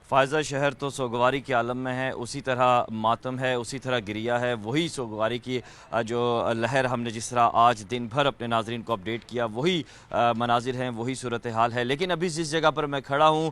فائزہ شہر تو سوگواری کے عالم میں ہے، اسی طرح ماتم ہے، اسی طرح گریا ہے، وہی سوگواری کی جو لہر ہم نے جس طرح آج دن بھر اپنے ناظرین کو اپڈیٹ کیا، وہی مناظر ہیں، وہی صورتحال ہے۔ لیکن ابھی جس جگہ پر میں کھڑا ہوں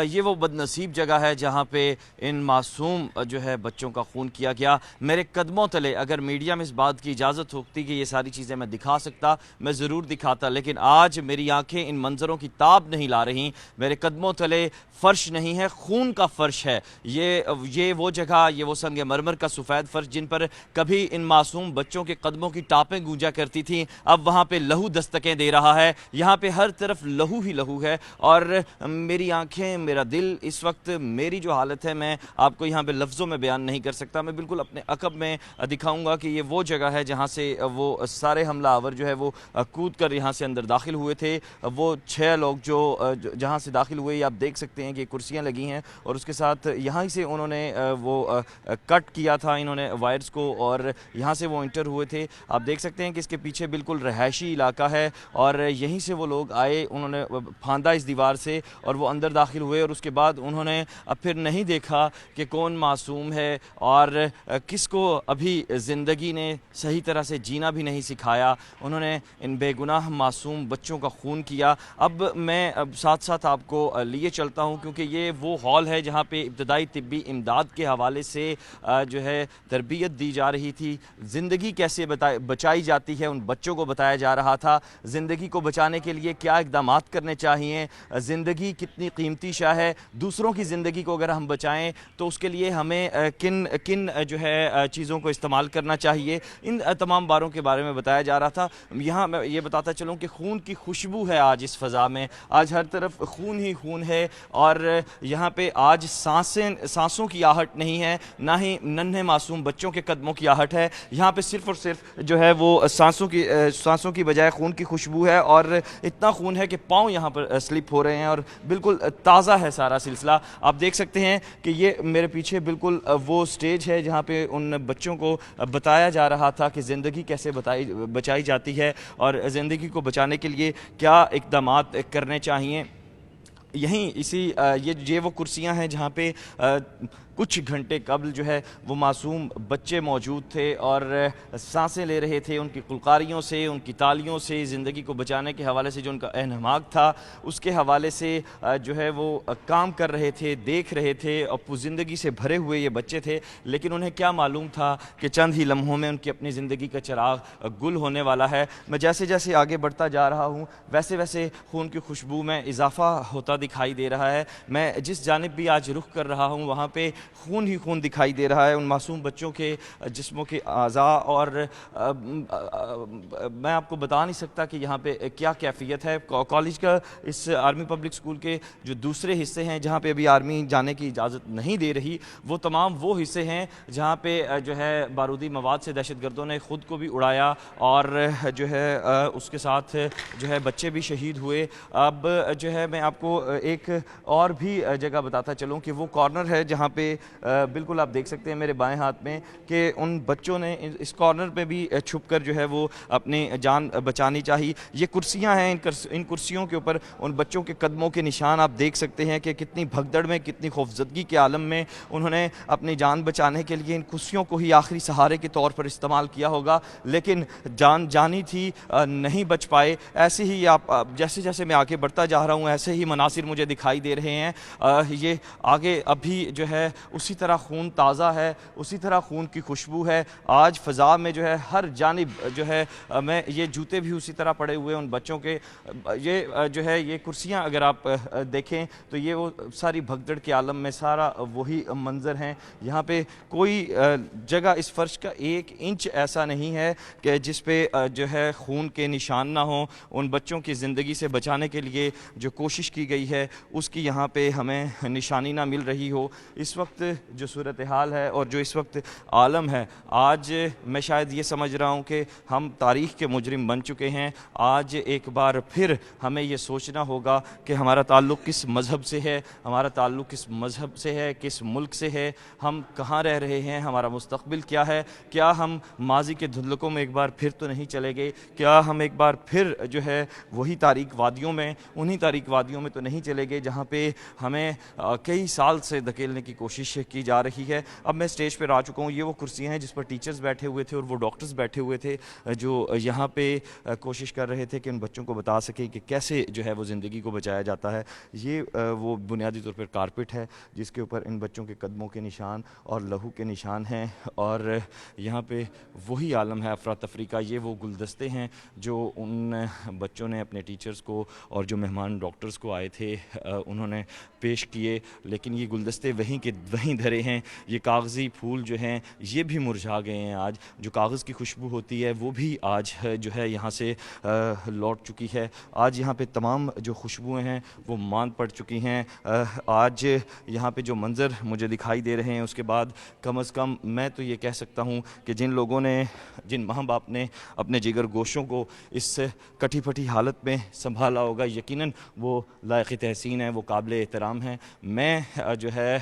یہ وہ بد نصیب جگہ ہے جہاں پہ ان معصوم جو ہے بچوں کا خون کیا گیا۔ میرے قدموں تلے اگر میڈیا میں اس بات کی اجازت ہوتی کہ یہ ساری چیزیں میں دکھا سکتا، میں ضرور دکھاتا، لیکن آج میری آنکھیں ان منظروں کی تاب نہیں لا رہی۔ میرے قدموں تلے فرش نہیں ہے، خون کا فرش ہے۔ یہ وہ جگہ، یہ وہ سنگ مرمر کا سفید فرش جن پر کبھی ان معصوم بچوں کے قدموں کی ٹاپیں گونجا کرتی تھیں، اب وہاں پہ لہو دستکیں دے رہا ہے۔ یہاں پہ ہر طرف لہو ہی لہو ہے، اور میری آنکھیں، میرا دل اس وقت، میری جو حالت ہے میں آپ کو یہاں پہ لفظوں میں بیان نہیں کر سکتا۔ میں بالکل اپنے عقب میں دکھاؤں گا کہ یہ وہ جگہ ہے جہاں سے وہ سارے حملہ آور جو ہے وہ کود کر یہاں سے اندر داخل ہوئے تھے۔ وہ 6 لوگ جو جہاں سے داخل ہوئے، آپ دیکھ سکتے ہیں کہ کرسیاں لگی ہیں، اور اس کے ساتھ یہاں سے انہوں نے وہ کٹ کیا تھا انہوں نے وائرز کو، اور یہاں سے وہ انٹر ہوئے تھے۔ آپ دیکھ سکتے ہیں کہ اس کے پیچھے بالکل رہائشی علاقہ ہے، اور یہیں سے وہ لوگ آئے، انہوں نے پھاندا اس دیوار سے اور وہ اندر داخل ہوئے، اور اس کے بعد انہوں نے اب پھر نہیں دیکھا کہ کون معصوم ہے اور کس کو ابھی زندگی نے صحیح طرح سے جینا بھی نہیں سکھایا۔ انہوں نے ان بے گناہ معصوم بچوں کا خون کیا۔ اب میں ساتھ ساتھ آپ کو لیے چلتا ہوں، کیونکہ یہ وہ ہال ہے جہاں پہ ابتدائی طبی امداد کے حوالے سے جو ہے تربیت دی جا رہی تھی، زندگی کیسے بچائی جاتی ہے ان بچوں کو بتایا جا رہا تھا، زندگی کو بچانے کے لیے کیا اقدامات کرنے چاہیے، زندگی کتنی قیمتی شے ہے، دوسروں کی زندگی کو اگر ہم بچائیں تو اس کے لیے ہمیں کن جو ہے چیزوں کو استعمال کرنا چاہیے، ان تمام باروں کے بارے میں بتایا جا رہا تھا۔ یہاں میں یہ بتاتا چلوں کہ خون کی خوشبو ہے آج اس فضا میں، آج ہر طرف خون ہی خون ہے، اور یہاں پہ آج سانسوں کی آہٹ نہیں ہے، نہ ہی ننھے معصوم بچوں کے قدموں کی آہٹ ہے۔ یہاں پہ صرف اور صرف جو ہے وہ سانسوں کی بجائے خون کی خوشبو ہے، اور اتنا خون ہے کہ پاؤں یہاں پر سلپ ہو رہے ہیں، اور بالکل تازہ ہے سارا سلسلہ۔ آپ دیکھ سکتے ہیں کہ یہ میرے پیچھے بالکل وہ سٹیج ہے جہاں پہ ان بچوں کو بتایا جا رہا تھا کہ زندگی کیسے بچائی جاتی ہے، اور زندگی کو بچانے کے لیے کیا اقدامات کرنے چاہیے۔ یہیں یہ وہ کرسیاں ہیں جہاں پہ کچھ گھنٹے قبل جو ہے وہ معصوم بچے موجود تھے، اور سانسیں لے رہے تھے، ان کی قلقاریوں سے، ان کی تالیوں سے، زندگی کو بچانے کے حوالے سے جو ان کا اہتمام تھا اس کے حوالے سے جو ہے وہ کام کر رہے تھے، دیکھ رہے تھے، اور زندگی سے بھرے ہوئے یہ بچے تھے۔ لیکن انہیں کیا معلوم تھا کہ چند ہی لمحوں میں ان کی اپنی زندگی کا چراغ گل ہونے والا ہے۔ میں جیسے جیسے آگے بڑھتا جا رہا ہوں ویسے ویسے خون کی خوشبو میں اضافہ ہوتا دکھائی دے رہا ہے۔ میں جس جانب بھی آج رخ کر رہا ہوں وہاں پہ خون ہی خون دکھائی دے رہا ہے، ان معصوم بچوں کے جسموں کے اعضاء، اور میں آپ کو بتا نہیں سکتا کہ یہاں پہ کیا کیفیت ہے۔ کالج کا اس آرمی پبلک اسکول کے جو دوسرے حصے ہیں جہاں پہ ابھی آرمی جانے کی اجازت نہیں دے رہی، وہ تمام وہ حصے ہیں جہاں پہ جو ہے بارودی مواد سے دہشت گردوں نے خود کو بھی اڑایا، اور جو ہے اس کے ساتھ جو ہے بچے بھی شہید ہوئے۔ اب جو ہے میں آپ کو ایک اور بھی جگہ بتاتا چلوں کہ وہ کارنر ہے جہاں پہ بالکل آپ دیکھ سکتے ہیں میرے بائیں ہاتھ میں کہ ان بچوں نے اس کارنر پہ بھی چھپ کر جو ہے وہ اپنی جان بچانی چاہیے۔ یہ کرسیاں ہیں، ان کرسیوں کے اوپر ان بچوں کے قدموں کے نشان آپ دیکھ سکتے ہیں کہ کتنی بھگدڑ میں، کتنی خوفزدگی کے عالم میں انہوں نے اپنی جان بچانے کے لیے ان کرسیوں کو ہی آخری سہارے کے طور پر استعمال کیا ہوگا، لیکن جانی تھی، نہیں بچ پائے۔ ایسے ہی آپ جیسے جیسے میں آگے بڑھتا جا رہا ہوں ایسے ہی مناظر مجھے دکھائی دے رہے ہیں۔ یہ آگے ابھی جو ہے اسی طرح خون تازہ ہے، اسی طرح خون کی خوشبو ہے۔ آج فضا میں جو ہے ہر جانب جو ہے میں یہ جوتے بھی اسی طرح پڑے ہوئے ان بچوں کے، یہ جو ہے یہ کرسیاں اگر آپ دیکھیں تو یہ وہ ساری بھگدڑ کے عالم میں سارا وہی منظر ہیں۔ یہاں پہ کوئی جگہ اس فرش کا 1 انچ ایسا نہیں ہے کہ جس پہ جو ہے خون کے نشان نہ ہوں۔ ان بچوں کی زندگی سے بچانے کے لیے جو کوشش کی گئی ہے اس کی یہاں پہ ہمیں نشانی نہ مل رہی ہو۔ اس وقت جو صورتحال ہے اور جو اس وقت عالم ہے، آج میں شاید یہ سمجھ رہا ہوں کہ ہم تاریخ کے مجرم بن چکے ہیں۔ آج ایک بار پھر ہمیں یہ سوچنا ہوگا کہ ہمارا تعلق کس مذہب سے ہے، ہمارا تعلق کس مذہب سے ہے، کس ملک سے ہے، ہم کہاں رہ رہے ہیں، ہمارا مستقبل کیا ہے، کیا ہم ماضی کے دھندلکوں میں ایک بار پھر تو نہیں چلے گئے، کیا ہم ایک بار پھر جو ہے وہی تاریک وادیوں میں، انہی تاریک وادیوں میں تو نہیں کہیں چلے گئے جہاں پہ ہمیں کئی سال سے دھکیلنے کی کوشش کی جا رہی ہے. اب میں اسٹیج پر آ چکا ہوں. یہ وہ کرسیاں ہیں جس پر ٹیچرز بیٹھے ہوئے تھے اور وہ ڈاکٹرز بیٹھے ہوئے تھے جو یہاں پہ کوشش کر رہے تھے کہ ان بچوں کو بتا سکیں کہ کیسے جو ہے وہ زندگی کو بچایا جاتا ہے. یہ وہ بنیادی طور پر کارپٹ ہے جس کے اوپر ان بچوں کے قدموں کے نشان اور لہو کے نشان ہیں, اور یہاں پہ وہی عالم ہے افراتفری کا. یہ وہ گلدستے ہیں جو ان بچوں نے اپنے ٹیچرز کو اور جو مہمان ڈاکٹرز کو آئے تھے انہوں نے پیش کیے, لیکن یہ گلدستے وہیں کے وہیں دھرے ہیں. یہ کاغذی پھول جو ہیں یہ بھی مرجھا گئے ہیں. آج جو کاغذ کی خوشبو ہوتی ہے وہ بھی آج جو ہے یہاں سے لوٹ چکی ہے. آج یہاں پہ تمام جو خوشبوئیں ہیں وہ ماند پڑ چکی ہیں. آج یہاں پہ جو منظر مجھے دکھائی دے رہے ہیں اس کے بعد کم از کم میں تو یہ کہہ سکتا ہوں کہ جن لوگوں نے, جن ماں باپ نے اپنے جگر گوشوں کو اس کٹی پھٹی حالت میں سنبھالا ہوگا, یقیناً وہ لائق تحسین ہیں, وہ قابل احترام ہیں. میں جو ہے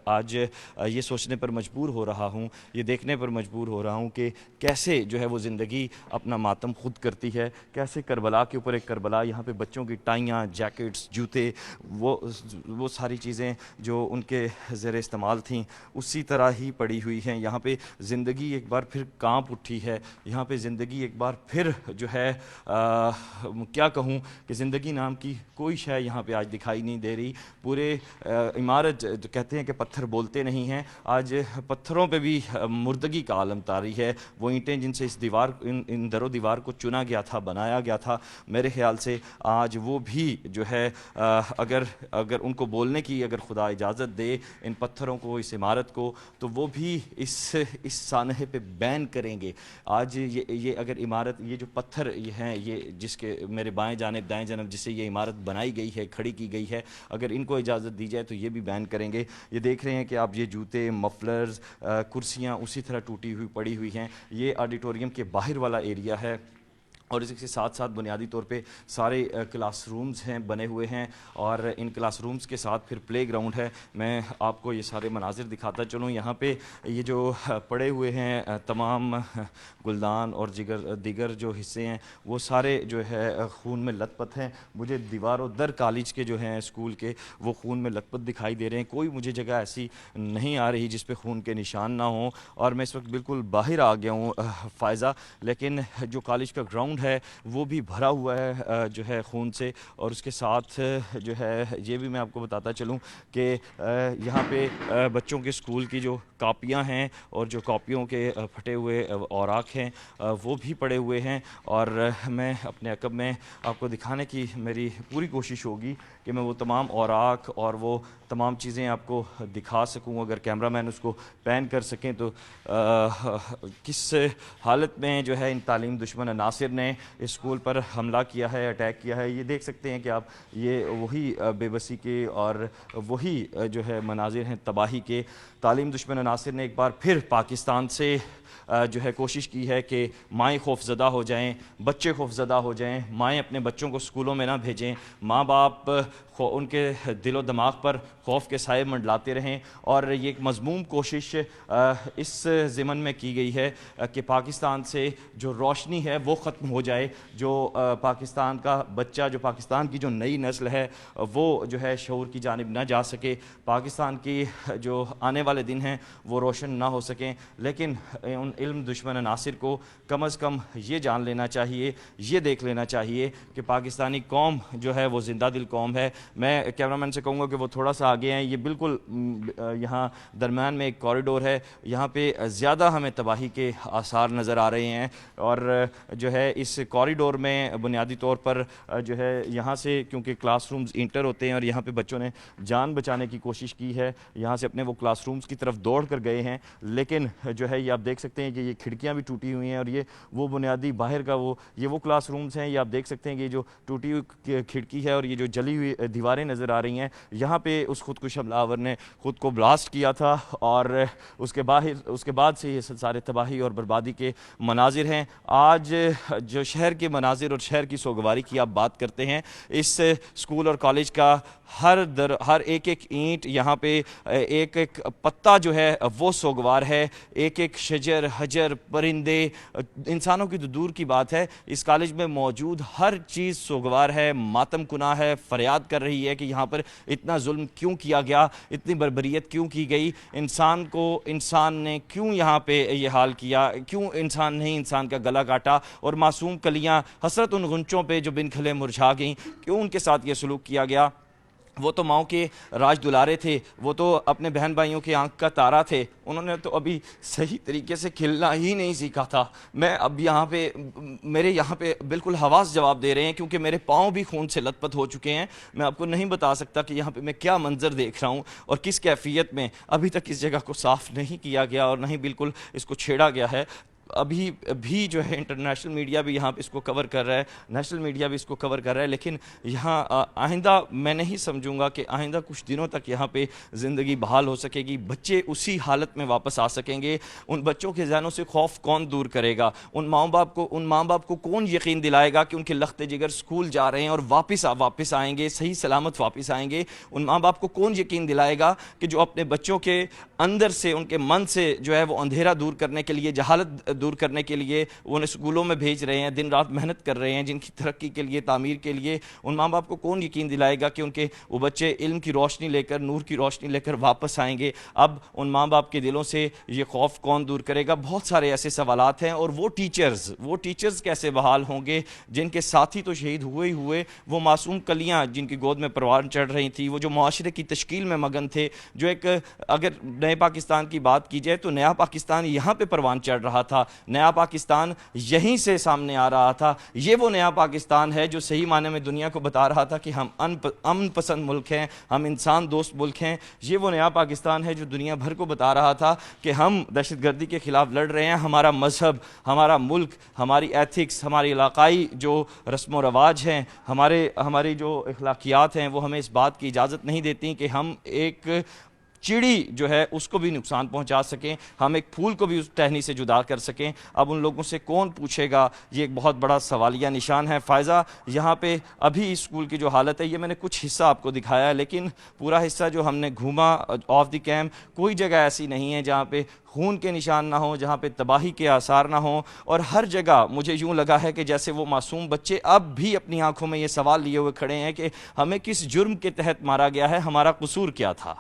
آج یہ سوچنے پر مجبور ہو رہا ہوں, یہ دیکھنے پر مجبور ہو رہا ہوں کہ کیسے جو ہے وہ زندگی اپنا ماتم خود کرتی ہے. کیسے کربلا کے اوپر ایک کربلا, یہاں پہ بچوں کی ٹائیاں, جیکٹس, جوتے, وہ ساری چیزیں جو ان کے زیر استعمال تھیں اسی طرح ہی پڑی ہوئی ہیں. یہاں پہ زندگی ایک بار پھر کانپ اٹھی ہے. یہاں پہ زندگی ایک بار پھر جو ہے کیا کہوں کہ زندگی نام کی کوئی شے یہاں پہ آج دکھائی نہیں دے رہی. پورے عمارت کہتے ہیں کہ پتھر بولتے نہیں ہیں, آج پتھروں پہ بھی مردگی کا عالم طاری ہے. وہ اینٹیں جن سے اس دیوار ان در و دیوار کو چنا گیا تھا, بنایا گیا تھا, میرے خیال سے آج وہ بھی جو ہے اگر ان کو بولنے کی اگر خدا اجازت دے ان پتھروں کو, اس عمارت کو, تو وہ بھی اس سانحے پہ بین کریں گے. آج یہ اگر عمارت, یہ جو پتھر یہ ہیں, یہ جس کے میرے بائیں جانب دائیں جانب جس سے یہ عمارت بنائی گئی ہے, کھڑی کی گئی ہے, اگر ان کو اجازت دی جائے تو یہ بھی بین کریں گے. یہ دیکھ رہے ہیں کہ آپ یہ جوتے, مفلرز, کرسیاں اسی طرح ٹوٹی ہوئی پڑی ہوئی ہیں. یہ آڈیٹوریم کے باہر والا ایریا ہے اور اس کے ساتھ ساتھ بنیادی طور پہ سارے کلاس رومز ہیں بنے ہوئے ہیں, اور ان کلاس رومز کے ساتھ پھر پلے گراؤنڈ ہے. میں آپ کو یہ سارے مناظر دکھاتا چلوں. یہاں پہ یہ جو پڑے ہوئے ہیں تمام گلدان اور دیگر جو حصے ہیں وہ سارے جو ہے خون میں لت پت ہیں. مجھے دیواروں در کالج کے جو ہیں اسکول کے وہ خون میں لت پت دکھائی دے رہے ہیں. کوئی مجھے جگہ ایسی نہیں آ رہی جس پہ خون کے نشان نہ ہوں, اور میں اس وقت بالکل باہر آ گیا ہوں فائزہ, لیکن جو کالج کا گراؤنڈ ہے وہ بھی بھرا ہوا ہے جو ہے خون سے. اور اس کے ساتھ جو ہے یہ بھی میں آپ کو بتاتا چلوں کہ یہاں پہ بچوں کے اسکول کی جو کاپیاں ہیں اور جو کاپیوں کے پھٹے ہوئے اوراق ہیں وہ بھی پڑے ہوئے ہیں. اور میں اپنے عقب میں آپ کو دکھانے کی میری پوری کوشش ہوگی کہ میں وہ تمام اوراق اور وہ تمام چیزیں آپ کو دکھا سکوں. اگر کیمرہ مین اس کو پین کر سکیں تو کس حالت میں جو ہے ان تعلیم دشمن عناصر نے اسکول پر حملہ کیا ہے, اٹیک کیا ہے. یہ دیکھ سکتے ہیں کہ آپ, یہ وہی بے بسی کے اور وہی جو ہے مناظر ہیں تباہی کے. تعلیم دشمن عناصر نے ایک بار پھر پاکستان سے جو ہے کوشش کی ہے کہ مائیں خوف زدہ ہو جائیں, بچے خوف زدہ ہو جائیں, مائیں اپنے بچوں کو اسکولوں میں نہ بھیجیں, ماں باپ ان کے دل و دماغ پر خوف کے سائے منڈلاتے رہیں. اور یہ ایک مذموم کوشش اس ضمن میں کی گئی ہے کہ پاکستان سے جو روشنی ہے وہ ختم ہو جائے, جو پاکستان کا بچہ, جو پاکستان کی جو نئی نسل ہے وہ جو ہے شعور کی جانب نہ جا سکے, پاکستان کی جو آنے والے دن ہیں وہ روشن نہ ہو سکیں. لیکن ان علم دشمن عناصر کو کم از کم یہ جان لینا چاہیے, یہ دیکھ لینا چاہیے کہ پاکستانی قوم جو ہے وہ زندہ دل قوم ہے. میں کیمرہ مین سے کہوں گا کہ وہ تھوڑا سا آگے ہیں. یہ بالکل یہاں درمیان میں ایک کوریڈور ہے, یہاں پہ زیادہ ہمیں تباہی کے آثار نظر آ رہے ہیں. اور جو ہے اس کوریڈور میں بنیادی طور پر جو ہے یہاں سے کیونکہ کلاس رومز انٹر ہوتے ہیں اور یہاں پہ بچوں نے جان بچانے کی کوشش کی ہے, یہاں سے اپنے وہ کلاس رومز کی طرف دوڑ کر گئے ہیں. لیکن جو ہے یہ آپ دیکھ سکتے ہیں کہ یہ کھڑکیاں بھی ٹوٹی ہوئی ہیں, اور یہ وہ بنیادی باہر کا یہ وہ کلاس رومز ہیں. یہ آپ دیکھ سکتے ہیں کہ یہ جو ٹوٹی ہوئی کھڑکی ہے اور یہ جو جلی ہوئی دیواریں نظر آ رہی ہیں, یہاں پہ اس خودکش حملہ آور نے خود کو بلاسٹ کیا تھا, اور اس کے بعد سے یہ سارے تباہی اور بربادی کے مناظر ہیں. آج جو شہر کے مناظر اور شہر کی سوگواری کی آپ بات کرتے ہیں, اس اسکول اور کالج کا ہر ایک ایک اینٹ یہاں پہ، ایک ایک پتا جو ہے وہ سوگوار ہے، ایک ایک شجر حجر پرندے، انسانوں کی تو دور کی بات ہے، اس کالج میں موجود ہر چیز سوگوار ہے، ماتم کناں ہے، فریاد کر رہی ہے کہ یہاں پر اتنا ظلم کیوں کیا گیا، اتنی بربریت کیوں کی گئی، انسان نے کیوں یہاں پہ یہ حال کیا، کیوں انسان نے انسان کا گلا کاٹا، اور معصوم کلیاں حسرت ان غنچوں پہ جو بن کھلے مرجھا گئیں، کیوں ان کے ساتھ یہ سلوک کیا گیا۔ وہ تو ماؤں کے راج دلارے تھے، وہ تو اپنے بہن بھائیوں کی آنکھ کا تارا تھے، انہوں نے تو ابھی صحیح طریقے سے کھلنا ہی نہیں سیکھا تھا۔ میں اب میرے یہاں پہ بالکل حواس جواب دے رہے ہیں، کیونکہ میرے پاؤں بھی خون سے لت پت ہو چکے ہیں۔ میں آپ کو نہیں بتا سکتا کہ یہاں پہ میں کیا منظر دیکھ رہا ہوں اور کس کیفیت میں۔ ابھی تک اس جگہ کو صاف نہیں کیا گیا اور نہیں بالکل اس کو چھیڑا گیا ہے۔ ابھی بھی جو ہے انٹرنیشنل میڈیا بھی یہاں پہ اس کو کور کر رہا ہے، نیشنل میڈیا بھی اس کو کور کر رہا ہے، لیکن یہاں آئندہ میں نہیں سمجھوں گا کہ آئندہ کچھ دنوں تک یہاں پہ زندگی بحال ہو سکے گی، بچے اسی حالت میں واپس آ سکیں گے۔ ان بچوں کے ذہنوں سے خوف کون دور کرے گا؟ ان ماں باپ کو کون یقین دلائے گا کہ ان کے لخت جگر اسکول جا رہے ہیں اور واپس آئیں گے، صحیح سلامت واپس آئیں گے؟ ان ماں باپ کو کون یقین دلائے گا کہ جو اپنے بچوں کے اندر سے، ان کے من سے جو ہے وہ اندھیرا دور کرنے کے لیے، جہالت دور کرنے کے لیے وہ انہیں اسکولوں میں بھیج رہے ہیں، دن رات محنت کر رہے ہیں جن کی ترقی کے لیے، تعمیر کے لیے، ان ماں باپ کو کون یقین دلائے گا کہ ان کے وہ بچے علم کی روشنی لے کر، نور کی روشنی لے کر واپس آئیں گے؟ اب ان ماں باپ کے دلوں سے یہ خوف کون دور کرے گا؟ بہت سارے ایسے سوالات ہیں۔ اور وہ ٹیچرز کیسے بحال ہوں گے جن کے ساتھی تو شہید ہوئے، وہ معصوم کلیاں جن کی گود میں پروان چڑھ رہی تھی، وہ جو معاشرے کی تشکیل میں مگن تھے، جو ایک، اگر نئے پاکستان کی بات کی جائے تو نیا پاکستان یہاں پہ پروان چڑھ رہا تھا، نیا پاکستان یہیں سے سامنے آ رہا تھا۔ یہ وہ نیا پاکستان ہے جو صحیح معنی میں دنیا کو بتا رہا تھا کہ ہم امن پسند ملک ہیں، ہم انسان دوست ملک ہیں۔ یہ وہ نیا پاکستان ہے جو دنیا بھر کو بتا رہا تھا کہ ہم دہشت گردی کے خلاف لڑ رہے ہیں، ہمارا مذہب، ہمارا ملک، ہماری ایتھکس، ہماری علاقائی جو رسم و رواج ہیں، ہماری جو اخلاقیات ہیں، وہ ہمیں اس بات کی اجازت نہیں دیتی کہ ہم ایک چڑی جو ہے اس کو بھی نقصان پہنچا سکیں، ہم ایک پھول کو بھی اس ٹہنی سے جدا کر سکیں۔ اب ان لوگوں سے کون پوچھے گا؟ یہ ایک بہت بڑا سوالیہ نشان ہے۔ فائزہ، یہاں پہ ابھی اسکول کی جو حالت ہے، یہ میں نے کچھ حصہ آپ کو دکھایا ہے، لیکن پورا حصہ جو ہم نے گھوما آف دی کیمپ، کوئی جگہ ایسی نہیں ہے جہاں پہ خون کے نشان نہ ہوں، جہاں پہ تباہی کے آثار نہ ہوں، اور ہر جگہ مجھے یوں لگا ہے کہ جیسے وہ معصوم بچے اب بھی اپنی آنکھوں میں یہ سوال لیے ہوئے کھڑے ہیں کہ ہمیں کس جرم کے تحت مارا گیا ہے، ہمارا قصور کیا تھا؟